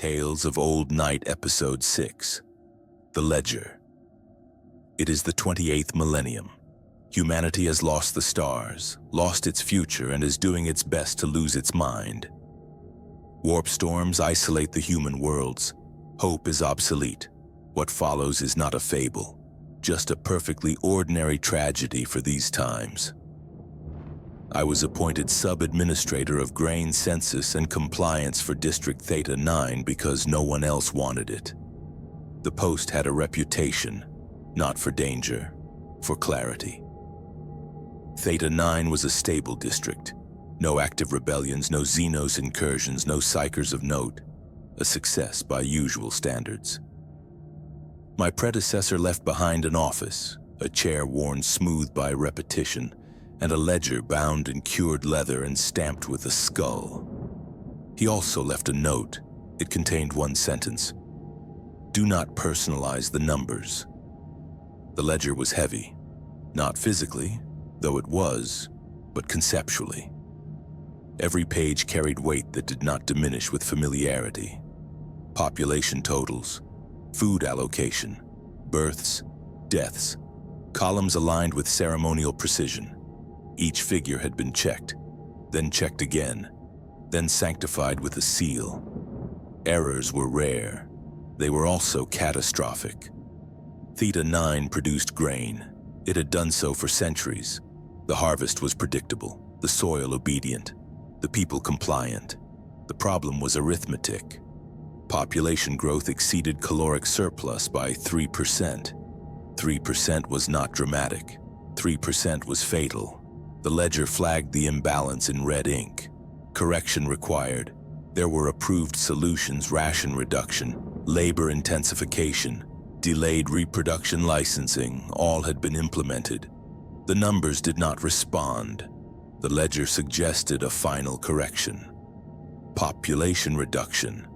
Tales of Old Night Episode 6. The Ledger. It is the 28th millennium. Humanity has lost the stars, lost its future, and is doing its best to lose its mind. Warp storms isolate the human worlds. Hope is obsolete. What follows is not a fable, just a perfectly ordinary tragedy for these times. I was appointed sub-administrator of grain census and compliance for District Theta-Nine because no one else wanted it. The post had a reputation, not for danger, for clarity. Theta-Nine was a stable district. No active rebellions, no Xenos incursions, no psychers of note. A success by usual standards. My predecessor left behind an office, a chair worn smooth by repetition, and a ledger bound in cured leather and stamped with a skull. He also left a note. It contained one sentence: "Do not personalize the numbers." The ledger was heavy, not physically, though it was, but conceptually. Every page carried weight that did not diminish with familiarity. Population totals, food allocation, births, deaths, columns aligned with ceremonial precision. Each figure had been checked, then checked again, then sanctified with a seal. Errors were rare. They were also catastrophic. Theta-Nine produced grain. It had done so for centuries. The harvest was predictable, the soil obedient, the people compliant. The problem was arithmetic. Population growth exceeded caloric surplus by 3%. 3% was not dramatic. 3% was fatal. The ledger flagged the imbalance in red ink. Correction required. There were approved solutions: ration reduction, labor intensification, delayed reproduction licensing. All had been implemented. The numbers did not respond. The ledger suggested a final correction. Population reduction.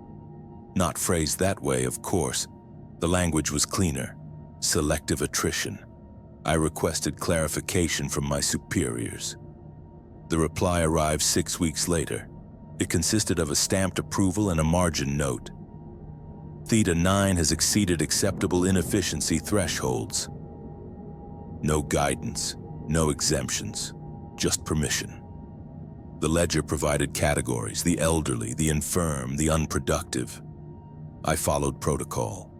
Not phrased that way, of course. The language was cleaner. Selective attrition. I requested clarification from my superiors. The reply arrived 6 weeks later. It consisted of a stamped approval and a margin note. Theta-Nine has exceeded acceptable inefficiency thresholds. No guidance, no exemptions, just permission. The ledger provided categories: the elderly, the infirm, the unproductive. I followed protocol.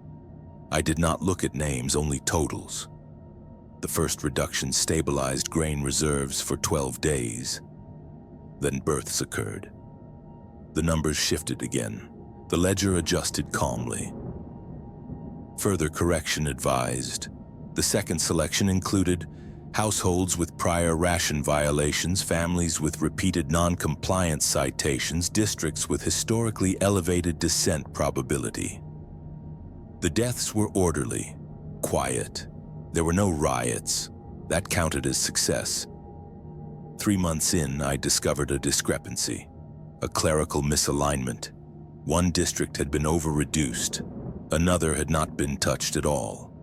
I did not look at names, only totals. The first reduction stabilized grain reserves for 12 days. Then births occurred. The numbers shifted again. The ledger adjusted calmly. Further correction advised. The second selection included households with prior ration violations, families with repeated non-compliance citations, districts with historically elevated descent probability. The deaths were orderly, quiet. There were no riots. That counted as success. 3 months in, I discovered a discrepancy, a clerical misalignment. One district had been over-reduced. Another had not been touched at all.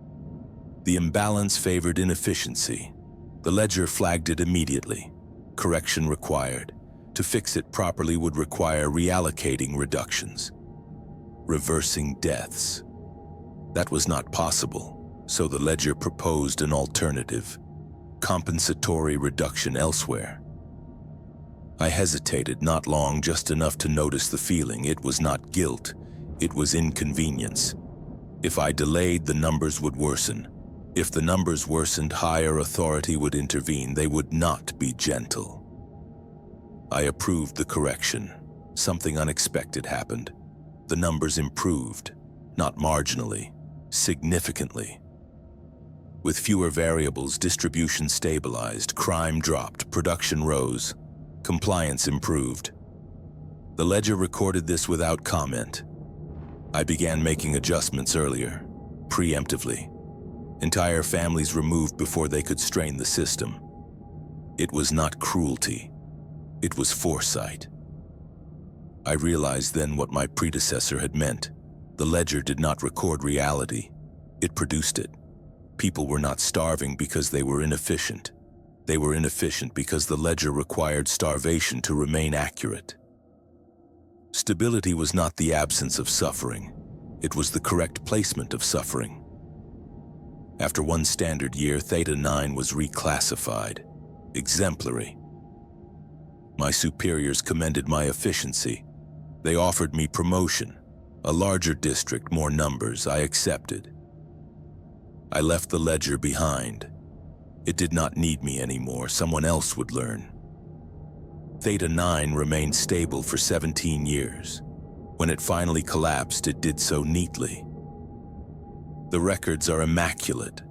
The imbalance favored inefficiency. The ledger flagged it immediately. Correction required. To fix it properly would require reallocating reductions. Reversing deaths. That was not possible. So the ledger proposed an alternative: compensatory reduction elsewhere. I hesitated not long, just enough to notice the feeling. It was not guilt, it was inconvenience. If I delayed, the numbers would worsen. If the numbers worsened, higher authority would intervene. They would not be gentle. I approved the correction. Something unexpected happened. The numbers improved, not marginally, significantly. With fewer variables, distribution stabilized, crime dropped, production rose, compliance improved. The ledger recorded this without comment. I began making adjustments earlier, preemptively. Entire families removed before they could strain the system. It was not cruelty. It was foresight. I realized then what my predecessor had meant. The ledger did not record reality. It produced it. People were not starving because they were inefficient. They were inefficient because the ledger required starvation to remain accurate. Stability was not the absence of suffering. It was the correct placement of suffering. After one standard year, Theta-Nine was reclassified. Exemplary. My superiors commended my efficiency. They offered me promotion. A larger district, more numbers. I accepted. I left the ledger behind. It did not need me anymore. Someone else would learn. Theta-Nine remained stable for 17 years. When it finally collapsed, it did so neatly. The records are immaculate.